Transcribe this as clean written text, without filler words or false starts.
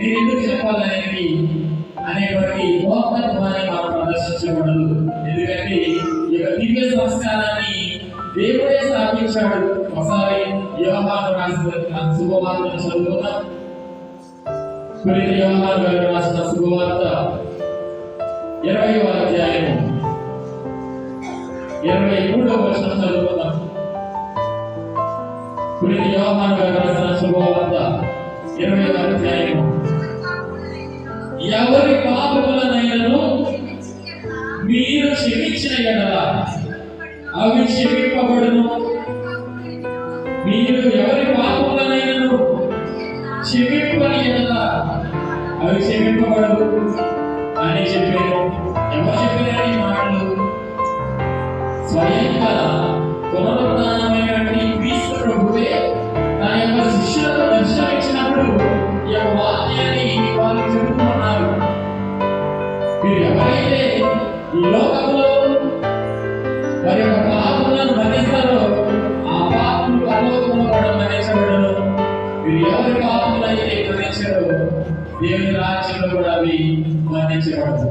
నేను ఎందుకు చెప్పాలనేది అనేటువంటి గోప్యత్వాన్ని మనం ప్రదర్శించకూడదు. ఎందుకంటే ఈ యొక్క దివ్య సంస్కారాన్ని దేవుడే స్థాపించాడు. ఒకసారి యోహాను రాసిన శుభవార్తను చదువుకుందాం. పునీత యోహాను గారు రాసిన శుభవార్త 20వ అధ్యాయము 23వ వచనం చదువుకుందాం. పునీత యోహాను గారు రాసిన శుభవార్త 20వ అధ్యాయము, ఎవరి పాపములనైనను మీరు క్షమించిన యెడల అవి క్షమింపబడును. మీరు ఎవరి పాపములనైనను క్షమింపని యెడల అవి క్షమింపబడవు అని చెప్పారు. ఎవరు చెప్పారు ఈ మాటలు? స్వయంగా పునరుద్ధానమైనటువంటి క్రీస్తు ప్రభువే తన యొక్క శిష్యులకు దర్శనమిచ్చినప్పుడు ఈ యొక్క వాక్యాన్ని వారు చెబుతున్నారు. మీరు ఎవరైతే ఈ లోకంలో వారి యొక్క పాపములను మన్నిస్తారో ఆ పాపములు పరలోకంలో కూడా మన్నించబడును. మీరు ఎవరి పాపములైతే మన్నించారో దేవుని రాజ్యంలో కూడా అవి మన్నించబడదు.